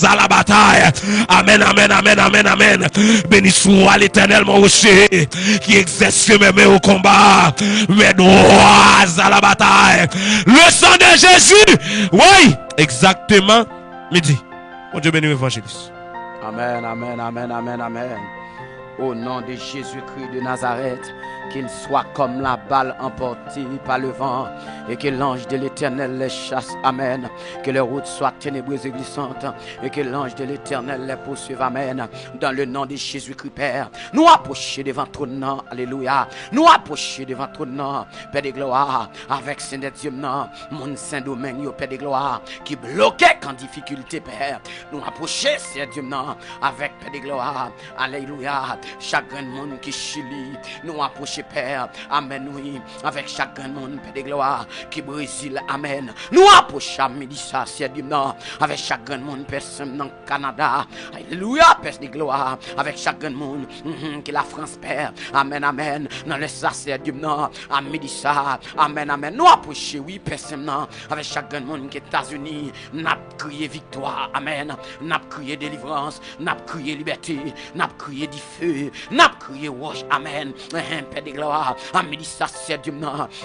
à la bataille. Amen, amen, amen, amen, amen. Béni soit l'Éternel, mon rocher, qui exerce mes au combat, mes droits à la bataille. Le sang de Jésus. Oui, exactement. Midi. Mon Dieu béni l'évangéliste. Amen, amen, amen, amen, amen. Au nom de Jésus-Christ de Nazareth, qu'il soit comme la balle emportée par le vent et que l'ange de l'Éternel les chasse. Amen. Que les routes soient ténébreuses et glissantes et que l'ange de l'Éternel les poursuive. Amen. Dans le nom de Jésus-Christ, Père, nous approcher devant ton nom. Alléluia. Nous approcher devant ton nom, Père de gloire, avec Saint-Dieu, mon Saint-Domingue, Père de gloire, qui bloquait en difficulté, Père. Nous approcher, Saint-Dieu, avec Père de gloire. Alléluia. Chacun de monde qui chili, nous approcher, Père, amen, oui, avec chacun de monde, Père de gloire, qui Brésil, amen, nous approchons, Médissa, c'est du nom, avec chacun de monde, Père, dans Canada, alléluia, Père de gloire, avec chacun de monde, qui la France, Père, amen, amen, dans le c'est du nom, à Médissa, amen, amen, nous approchons, oui, Père, avec chacun de monde qui est États-Unis, n'a crié victoire, amen, n'a crié délivrance, n'a crié liberté, n'a crié du feu, n'a crié wash, amen, Père de gloire, amen, ça c'est Dieu,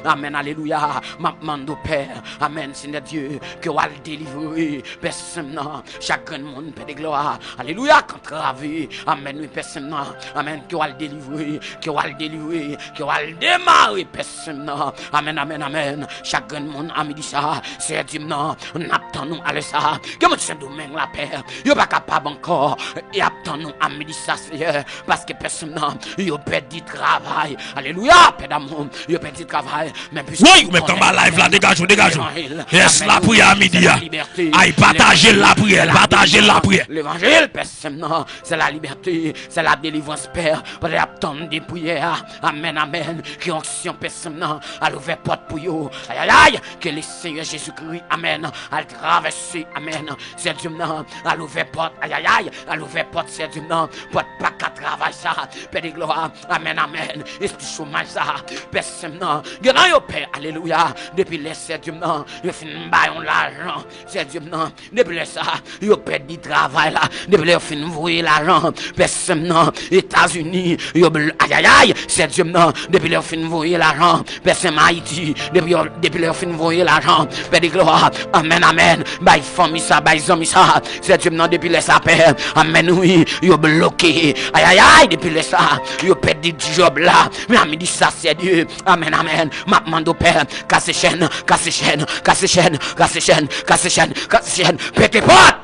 amen, alléluia, ma mando Père, amen, Seigneur Dieu, que va le délivrer, personne, chacun de monde, Père de gloire, alléluia, contravé, amen, oui, personne, amen, que va le délivrer, que va le délivrer, que va le démarrer, personne, amen, amen, amen, chacun de monde, amen, ça, c'est Dieu, on attend nous à ça, que mon Saint-Domingue, la Père, il n'est pas capable encore, et attend nous, amen, ça, Seigneur, parce que personne, il a perdu travail. Alléluia, Père d'amour, il a perdu travail. Mais puis, oui, mais ton live là, dégage. Yes, la prière à midi. Aïe, partagez la prière, partagez la prière. L'évangile, Père, c'est la liberté, c'est la délivrance, Père. Pour attendre des prières. Amen, amen. Qui onction, Père, à l'ouvrir porte pour vous. Aïe, aïe, que le Seigneur Jésus-Christ, amen, à traverser, amen. C'est Dieu, à l'ouvrir porte, aïe, aïe, à l'ouvrir porte, c'est Dieu, porte pas qu'à travailler ça. Père de gloire, amen, amen. Esprit chômage ça, personne non. Gardez au Père, alléluia. Depuis les c'est Dieu non, il fin baillon l'argent, c'est Dieu non. Depuis les ça, il perd du travail là. Depuis les fin voyer l'argent, personne non. États-Unis, il aïe aïe aïe, c'est Dieu non. Depuis les fin voyer l'argent, personne Haïti. Depuis les fin voyer l'argent, Père de gloire, amen, amen. Bail famille ça, bail zombie ça, c'est Dieu non. Depuis les ça Père, amen oui, il bloqué, aïe aïe aïe. Depuis les ça, il perd du job là. Mais à midi ça c'est Dieu. Amen, amen. Ma mando Père, casse chaîne, casse chaîne, casse chaîne, casse chaîne, casse chaîne, casse chaîne, pété porte.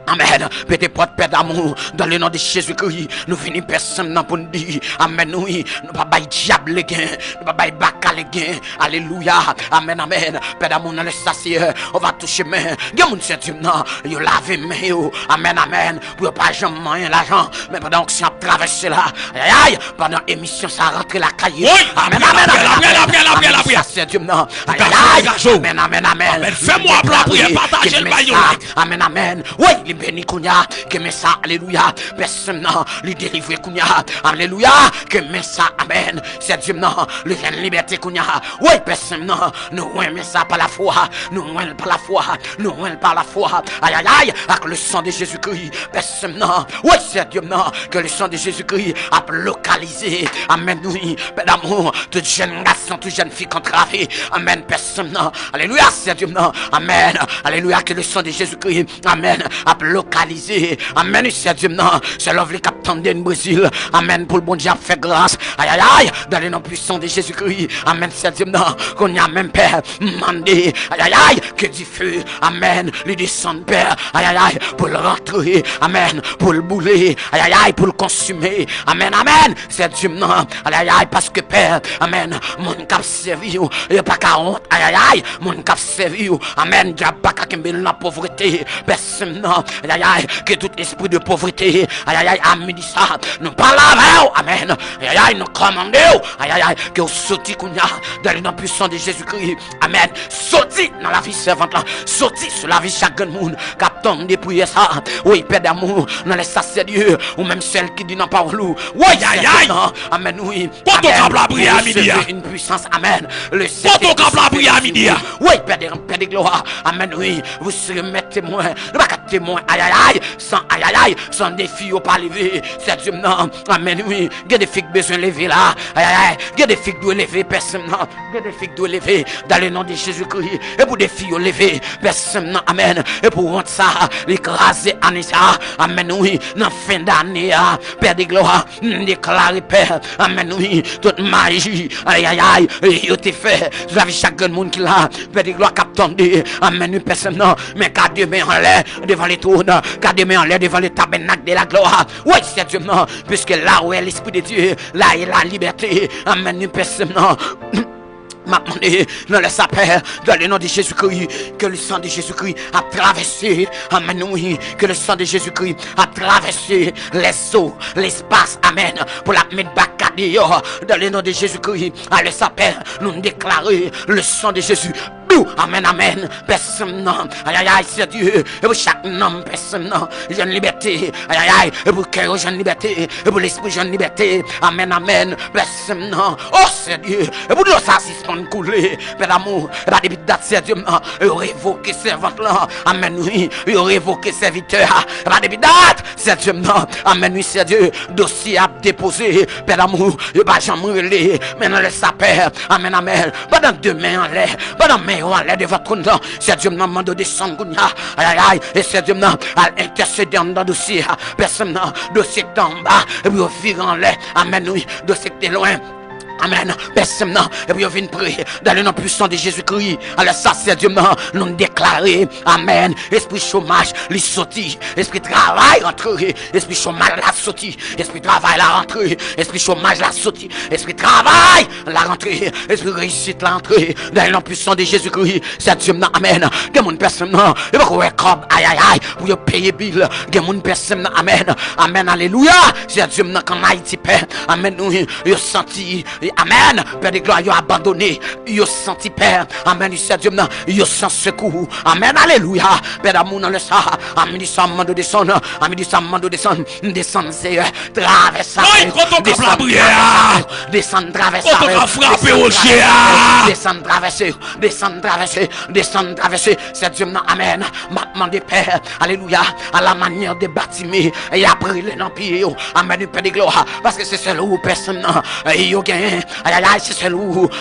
Amen. Pété porte, Père d'amour, dans le nom de Jésus-Christ, nous finissons personne pour nous dire, amen, oui, nous pas bailler diable les gains, nous pas bailler baka les gains, alléluia, amen, amen, Père d'amour, dans le sacier, on va toucher main, gen moun c'est Dieu, non, yo lave main, yo, amen, amen, pour pas jamais moyen l'argent, mais pendant que ça traverse là, aïe, aïe, pendant l'émission, ça rentre la cahier, amen, amen, amen, amen, c'est Dieu, non, aïe, aïe, amen, amen, amen, fais-moi la prière, partagez le maillot, amen, amen, oui, béni kounya, que met ça, alléluia, personne non, lui délivrer kounya, alléluia, que met ça, amen, c'est Dieu non, lui vient liberté kounya, oui, personne non, nous aimons ça par la foi, nous aimons par la foi, nous aimons par la foi, aïe aïe aïe, avec le sang de Jésus-Christ, personne non, oui, c'est Dieu non, que le sang de Jésus-Christ a localisé, amen, oui, Père d'amour, toute jeune garçon, toute jeune fille contravée, amen, personne non, alléluia, c'est Dieu non, amen, alléluia, que le sang de Jésus-Christ, amen, a localisé, amen, c'est Dieu non, c'est l'œuvre qui attend de Brésil, amen, pour le bon Dieu fait grâce, aïe aïe aïe, dans le nom puissant de Jésus-Christ, amen, c'est Dieu non, qu'on y a même Père, mandé, aïe aïe aïe, que du feu, amen, lui descend Père, aïe aïe aïe, pour le rentrer, amen, pour le bouler, aïe aïe aïe, pour le consumer, amen, amen, c'est Dieu non, aïe aïe aïe, parce que Père, amen, mon cap servi, et pas qu'à honte, aïe aïe aïe, mon cap servi, amen, Dieu pas qu'à kembel la pauvreté, personne non, aïe aïe, que tout esprit de pauvreté, aïe aïe aïe, amen, ça, nous parlons avec, amen, aïe aïe aïe, nous commandons, aïe aïe aïe, que vous sortez dans le nom puissant de Jésus-Christ, amen, sortez dans la vie servante là, sortez sur la vie chaque monde, captant des prières ça, oui, Père d'amour, dans les sacerds Dieu, ou même celle qui dit non pas vous, oui, aïe aïe, amen, oui, une puissance, amen, le Seigneur, la prière à midi, oui, Père de gloire, amen, oui, vous serez maître témoin, nous pas témoin, aïe aïe aïe, sans défi au pas lever, c'est Dieu non, amen oui, il y a des filles besoin de lever là, aïe aïe aïe, il y a des filles qui doivent lever, personne non, il y a des filles qui doivent lever, dans le nom de Jésus-Christ, et pour des filles lever, personne non, amen, et pour rendre ça, l'écraser Anissa, amen oui, dans fin d'année, Père de gloire, déclarer Père, amen oui, toute magie, aïe aïe aïe, il te fait, vous avez chaque monde qui l'a, Père de gloire, captonné, amen oui, personne non, mais gardez main en l'air devant les trônes, gardez main en l'air devant le tabernacle de la gloire, oui c'est Dieu non, puisque là où est l'Esprit de Dieu, là est la liberté, amen oui, personne non. M'a demandé dans le sapin, dans le nom de Jésus-Christ, que le sang de Jésus-Christ a traversé, amen, oui, que le sang de Jésus-Christ a traversé les eaux, l'espace, amen, pour la mettre bacadé, dans le nom de Jésus-Christ, à le sapin, nous déclarer le sang de Jésus. Amen, amen. Personne non. Aïe, aïe, aïe, c'est Dieu. Et pour chaque nom, personne non. J'ai une liberté. Aïe, aïe, aïe. Et pour cœur, j'ai une liberté. Et pour l'esprit, j'ai une liberté. Amen, amen. Personne non. Oh, c'est Dieu. Et pour l'eau, ça, si c'est couler. Père d'amour. Et pas depuis date, c'est Dieu. Et révoquer servante là. Amen, oui. Et révoquer serviteur. Et pas depuis date, c'est Dieu. Amen, oui, c'est Dieu. Dossier à déposer. Père d'amour. Et pas jamais relais. Maintenant, le sapeur. Amen, amen. Pendant demain en l'air. Pendant main en l'air de votre nom. C'est Dieu m'a demandé de descendre. Aïe, aïe, aïe. Et c'est Dieu m'a intercédé dans le dossier. Personne n'a dossier en bas. Et puis au fil en l'air. Amen, oui. Dossier qui est loin. Amen. Personne non. Et puis on vient prier dans le nom puissant de Jésus-Christ. Alors ça c'est Dieu nous déclarer. Amen. Esprit chômage, les sorti. Esprit travail rentré. Esprit chômage la sorti. Esprit travail la rentrée. Esprit chômage la sorti. Esprit travail la rentrée. Esprit réussite la rentrée. Dans le nom puissant de Jésus-Christ. C'est Dieu non. Amen. Que mon personne non. Et pas qu'on comme aïe aïe aïe pour y payer bill. Que mon personne non. Amen. Amen. Alléluia. C'est Dieu non quand Haïti père. Amen. Nous y senti. Amen. Père de gloire, il a abandonné. Il a senti Père. Amen. Il s'est Dieu. Il a sans secours. Amen. Alléluia. Père d'amour dans le sang. Amen. Il s'en mande de descendre. Amen. Il s'en mande de descendre. Descendre, c'est traverser. Descendre, traverser. Descendre, traverser. Descendre, traverser. Descendre, traverser. C'est Dieu. Amen. M'a demandé Père. Alléluia. À la manière de bâtiment. Et après l'empire. Amen. Père de gloire. Parce que c'est seul où personne. Il y a gagné. Aïe aïe aïe, c'est celui,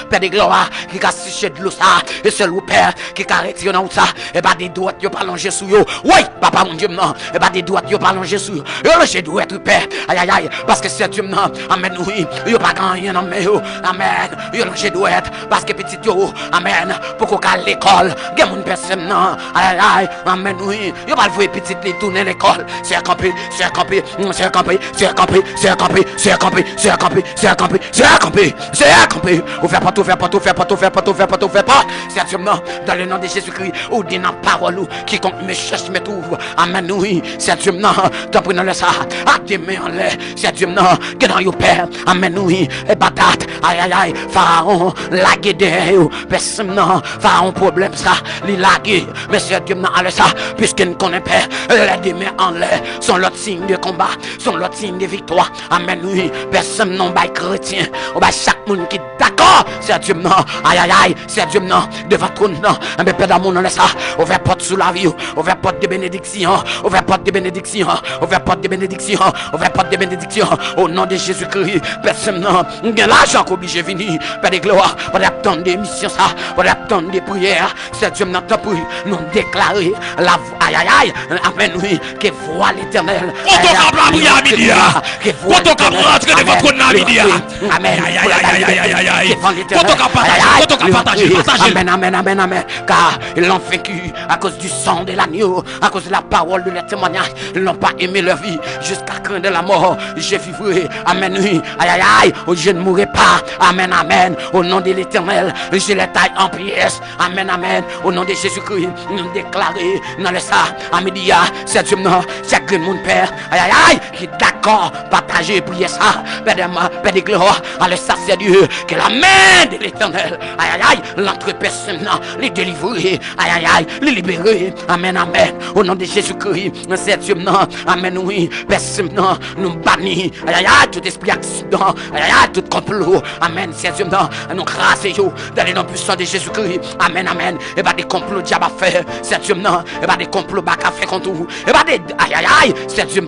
Père de gloire, qui a séché de l'eau ça, et celui, Père, qui a retiré dans ça, et pas des doigts, il pas longé sous yo. Oui, papa, mon Dieu, non, et pas des doigts, il pas longé sous yo. Et longé doit être Père, aïe aïe aïe, parce que c'est Dieu, non, amen, oui, il pas grand rien dans mes yo, amen, il longé doit être, parce que petit yo, amen, pour qu'on à l'école, il y a mon personne, non, aïe aïe, amen, oui, il pas le voir petit les tourner l'école, c'est campé, c'est campé, c'est campé, c'est campé, c'est campé, c'est campé, c'est campé, c'est campé, c'est campé. C'est accompli. Ou faire pas tout, faire pas tout, faire pas tout, faire pas tout, faire pas tout, faire pas. C'est Dieu non. Dans le nom de Jésus-Christ. Ou dit dans parole ou quiconque me cherche me trouve. Amen. Oui. C'est Dieu non. T'as pris dans le ça. À tes mains en l'air. C'est Dieu non. Que dans your père. Amen. Oui. Et patate. Aïe aïe aïe. Pharaon. Lagué derrière. Personne non. Pharaon problème ça. Les lagué. Mais c'est Dieu non. Allez ça. Puisqu'il ne connaît pas. Les mains en l'air. Sont l'autre signe de combat. Sont l'autre signe de victoire. Amen. Oui. Personne non. Bail chrétien. On va chaque monde qui est d'accord, c'est Dieu non, aïe aïe aïe, c'est Dieu non, devant ton non, mais Père d'amour non laisse ça, ouvert porte sous la vie, ouvert porte de bénédiction, ouvert porte de bénédiction, ouvert porte de bénédiction, ouvert porte de bénédiction, au nom de Jésus-Christ, personne non, il y a l'argent qu'obligé venir, Père de gloire, pour attendre des missions ça, pour attendre des prières, c'est Dieu non, t'as pris, nous déclarer la aïe aïe aïe, amen oui, que voix l'éternel, quand on capable la prière à midi, quand on capable rentrer devant ton nom à midi, amen, aïe aïe aïe aïe aïe aïe. Quand on partager. Amen, amen, amen, amen. Car ils l'ont vaincu à cause du sang de l'agneau, à cause de la parole de leur témoignage. Ils n'ont pas aimé leur vie jusqu'à craindre de la mort. Je vivrai. Amen, oui. Aïe, aïe, aïe. Je ne mourrai pas. Amen, amen. Au nom de l'Éternel, je les taille en pièces. Amen, amen. Au nom de Jésus-Christ, nous déclarons dans le ça. Amédia, c'est Dieu, non. Chaque monde, Père. Aïe, aïe, aïe. Qui d'accord. encore partager, prier ça. Père de gloire, allez, ça c'est Dieu, que la main de l'Éternel, aïe aïe aïe, l'entre personne, les délivrer, aïe aïe aïe, les libérer, amen, amen, au nom de Jésus-Christ, c'est Dieu, amen, oui, personne, nous bannir, aïe aïe aïe, tout esprit accident, aïe aïe aïe, tout complot, amen, c'est Dieu, nous grâce, dans le nom puissant de Jésus-Christ, amen, amen, et pas des complots diable à faire, c'est Dieu, et pas des complots bac à faire contre vous, et pas des, aïe aïe aïe, c'est Dieu,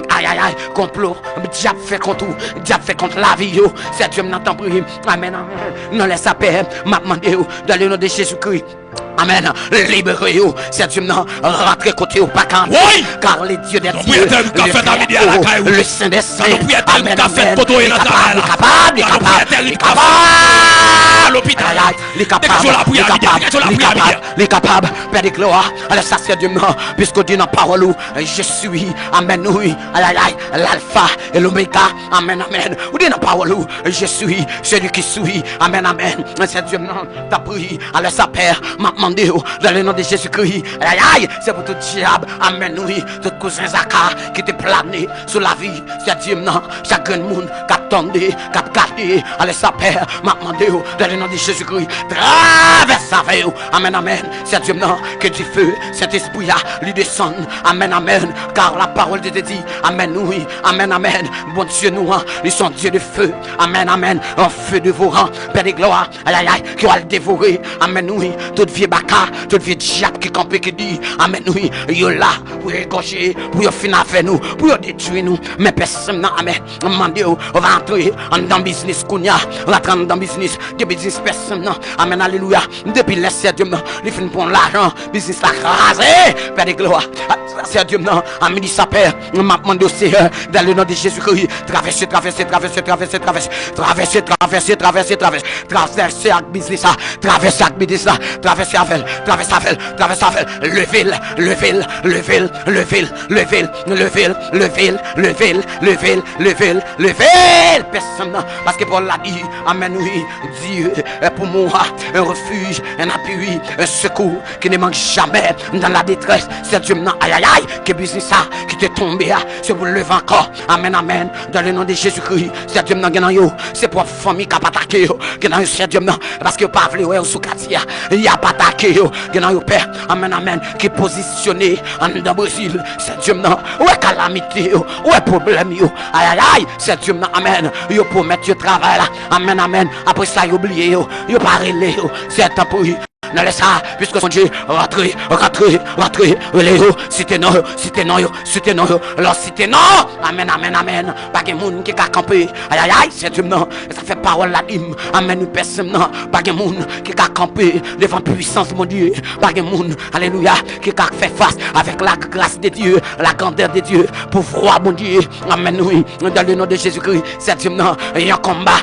aïe aïe aïe, complot, diable fait contre vous, diable fait contre la vie, c'est Dieu, n'entend prier, amen, amen, non laisse sa paix, m'a demandé, dans le nom de Jésus-Christ. Amen. Libérez-vous. C'est Dieu, rentrez côté au pas oui. Car les dieux des dieux, le Saint des Saints, amen, amen, les capables, Père de gloire, alors ça c'est Dieu, puisque Dieu n'a parole, je suis, amen, oui, l'alpha et l'oméga, amen, amen, ou Dieu n'a parole, je suis, celui qui suit, amen, amen, c'est Dieu, t'as pris, alors ça père, m'a demandé, dans le nom de Jésus-Christ, aïe, aïe, c'est pour tout diable, amen, oui, tout cousin Zaka, qui te plané sur la vie, c'est Dieu, chaque grand monde, qui attendait, qui a gardé, alors ça père, m'a demandé, dans le nom de Jésus-Christ, traverse avec vous, amen, amen, c'est Dieu, que du feu, cet esprit-là, lui descend, amen, amen, car la parole de Dieu dit, amen, oui, amen, amen, bon Dieu, nous, ils sont Dieu de feu, amen, amen, un feu dévorant, Père de gloire, aïe, aïe, aïe, qui va le dévorer, amen, oui, toute vie baka, toute vie diable qui campe, qui dit, amen, oui, yo là, pour égorger, pour yo finir avec nous, pour yo détruire nous, mais personne, amen, demandez, on va entrer dans business, kounya, on va entrer dans business, de business personne, amen, alléluia, depuis laisser Dieu, il finit pour l'argent, business la crasé, Père de gloire, c'est Dieu, à midi sa père, m'a demandé au Seigneur, dans le nom de Jésus-Christ, traverser avec business, traverser avec business, traverser avec, level, personne, parce que Paul l'a dit, amen, oui, Dieu est pour moi un refuge, un appui, un secours qui ne manque jamais dans la détresse, c'est Dieu, aïe aïe aïe, que business ça, qui te tombe, c'est pour le lever encore, amen, amen, dans le nom de Jésus-Christ, c'est Dieu, c'est pour la famille qui a pas attaqué, c'est Dieu, parce que pas voulu, ouais, sous quartier, il y a pas attaqué, Père, amen, amen, qui est positionné en dans Brésil, c'est Dieu, ouais, calamité, ouais, problème, aïe aïe aïe, c'est Dieu, amen, yo pour mettre le travail là, amen, amen, après ça, yo oublié, yo pas relé, c'est temps pour non, laisse ça, puisque son Dieu, rentrez, relève, cité non, alors cité non, amen, amen, amen, pas de monde qui a campé, aïe aïe aïe, c'est Dieu, non, ça fait parole la dîme, amen, personne, non, pas de monde qui a campé devant puissance, mon Dieu, pas de monde, alléluia, qui a fait face avec la grâce de Dieu, la grandeur de Dieu, pour voir, mon Dieu, amen, oui, dans le nom de Jésus-Christ, c'est Dieu, non, il y a un combat,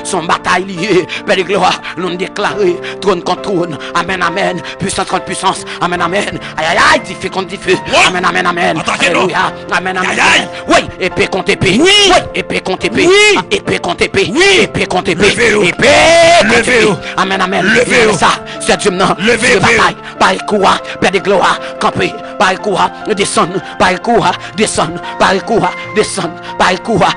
son bataille liée, Père de gloire, nous déclarer, trône contre trône, amen, amen, puissance contre puissance, amen, amen, aïe aïe aïe, diffé contre diffé, amen, amen, amen, alléluia, amen, amen, oui, épée contre épée, oui, épée contre épée, épée contre épée, épée contre épée, épée, amen, amen, levez ça, c'est Dieu, non, levez bataille, par le courant, Père de gloire, campé, par le courant, descend, par le courant, descend, par le courant, descend, par le courant,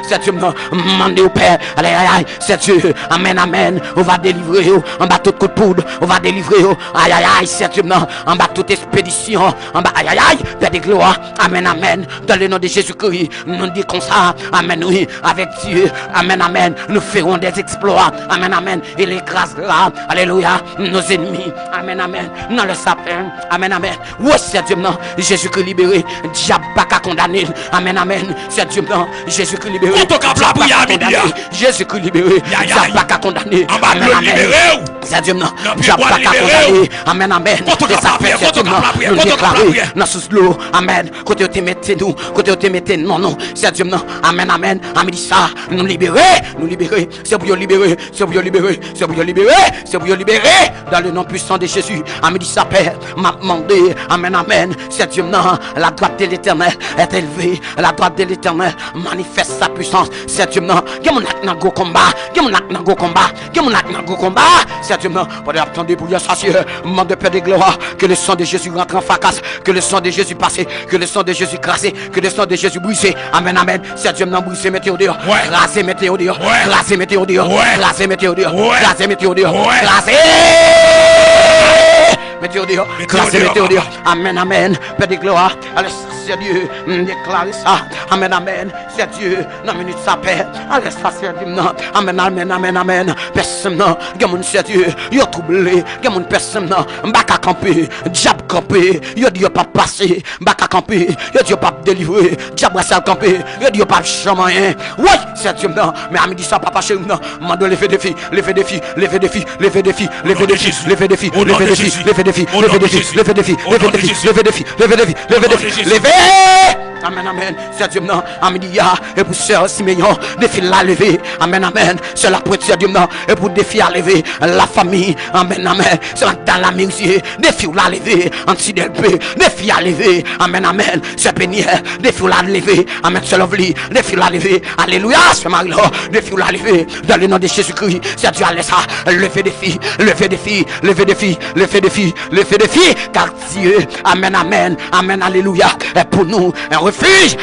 c'est Dieu, non, mandez au Père, aïe aïe aïe, c'est Dieu, amen, amen, on va délivrer, en bas tout coup de poudre, on va délivrer, aïe aïe aïe, c'est Dieu, en bas toute expédition, en bas aïe aïe aïe, Père de gloire, amen, amen, dans le nom de Jésus-Christ, nous disons comme ça, amen, oui, avec Dieu, amen, amen, nous ferons des exploits, amen, amen, il écrasera, alléluia, nos ennemis, amen, amen, non le sapin, amen, amen, oui, c'est Dieu, Jésus-Christ libéré, diable pas qu'à condamner, amen, amen, c'est Dieu, Jésus-Christ libéré, Jésus-Christ libéré, diable pas qu'à condamner, amen, amen, c'est Dieu, diable pas qu'à condamner, amen, amen, et ça fait, c'est Dieu, nous déclarer, dans ce slow, amen, côté où tu mettez nous, côté où tu mettez non, c'est Dieu, amen, amen, amen, ça, nous libérer, c'est pour libérer, c'est pour libérer, c'est pour libérer, c'est pour libérer, dans le nom puissant de Jésus, amen, ça père, m'a demandé, amen, amen, c'est Dieu, la droite de l'éternel est élevée, la droite de l'éternel manifeste sa puissance, c'est Dieu, qui mon acte dans go combat, qui mon acte dans go combat, qui mon On a un gros combat. Certainement, pour attendre pour y associer. Monde de paix de gloire. Que le sang de Jésus rentre en fracasse. Que le sang de Jésus passe. Que le sang de Jésus crasse. Que le sang de Jésus brise. Amen, amen. Certainement, brise, mettez au dehors. Crasez, mettez au dehors. Crasez, mettez au dehors. Crasez, mettez au dehors. Crasez, mettez au dehors. Crasez. Mettez au dehors. Crasez, mettez au dehors. Amen, amen. Père de gloire. Allez, c'est Dieu. Déclarez ça. Amen, amen. C'est Dieu. Non, minute ça, Père. Allez, ça, c'est Dieu. Amen, amen, amen, amen. Personne, non. Gamoun, c'est Dieu. Yo troublé. Gamoun, personne, non. Mbaka campé. Diable campé. Yo dit, yo pas passé. Mbaka campé. Yo dit, yo pas délivré. Diable reste campé. Yo dit, yo pas chamayen. Oui, c'est Dieu, non. Mais ami dit ça, papa chez nous, non. Mando, levé défi. Levé défi. Levé défi. Levé défi. Levé défi. Levé défi. Levé défi. Levé défi. Levé défi. Levé défi. Levé défi. Levé défi. Levé défi. Levé défi. Levé. Amen, amen. C'est Dieu, non. Amidia. Et pour sœur Siméon, défi la lever. Amen, amen. C'est la prêtre, Dieu, non. Et pour défi à lever la famille. Amen, amen. C'est dans la musique. Défi la lever. Anti-DLP. Défi à lever. Amen, amen. C'est Pénière. Défi la lever. Amen. C'est Lovely. Défi la lever. Alléluia. C'est Marie-Laure. Défi la lever. Dans le nom de Jésus-Christ. C'est Dieu, allez ça. Lever des filles. Lever des filles. Lever des filles. Lever des filles. Lever des filles. Car Dieu. Amen, amen. Amen, alléluia. Et pour nous, un refuge.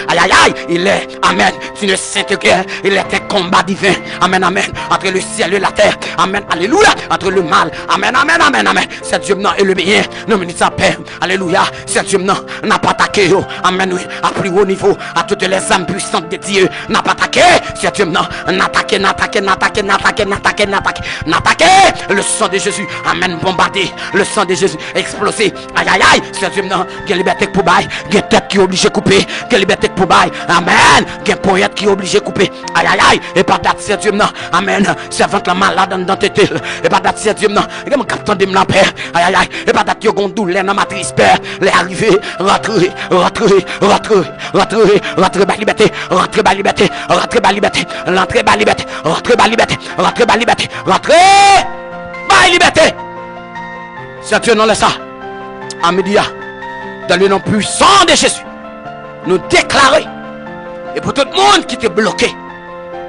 Aïe, aïe, aïe. Il est. Amen. Une sainte guerre. Il est un combat divin. Amen, amen. Entre le ciel et la terre. Amen, alléluia. Entre le mal. Amen, amen, amen, amen. C'est Dieu non et le bien. Nous menons sa paix. Alléluia. C'est Dieu non. N'a pas attaqué. Amen, oui. À plus haut niveau. À toutes les âmes puissantes de Dieu. N'a pas attaqué. C'est Dieu non. N'attaquer, n'attaquer, n'attaquer, n'attaquer, n'attaquer, n'attaquer. N'attaquer. Le sang de Jésus. Amen, bombardé. Le sang de Jésus explosé. Aïe, aïe, aïe. C'est Dieu non. Quelle liberté pour bail. Quelle tête qui est obligé de couper. Quelle liberté pour bail. Amen. Quelle poète qui est obligé de couper. Aïe, aïe, aïe. Et par date, c'est Dieu non. Amen. Servante la malade dans tes têtes. Et par date, c'est Dieu non. Et mon capitaine de la paix. Aïe, aïe, aïe. Et par date, yon douleur dans ma matrice père. Les arrivés. Rentrer, rentrer, rentrer, rentrer, rentrer, bas liberté. Rentrer, bas liberté. Rentrer, bas liberté. Rentrer, bas liberté. Rentrer, bas liberté. Rentrer, bas liberté. Rentrer, bas liberté. C'est Dieu non, laisse ça. À midi, dans le nom puissant de Jésus, nous déclarer. Et pour tout le monde qui était bloqué,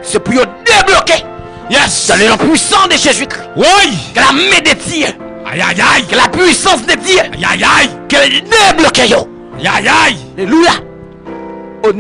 c'est pour débloquer. Yes. Dans le nom puissant de Jésus-Christ. Oui. Que la main de Dieu. Aïe, aïe, aïe. Que la puissance de Dieu. Aïe, aïe, aïe. Qu'elle débloque. Aïe, aïe, aïe. Alléluia.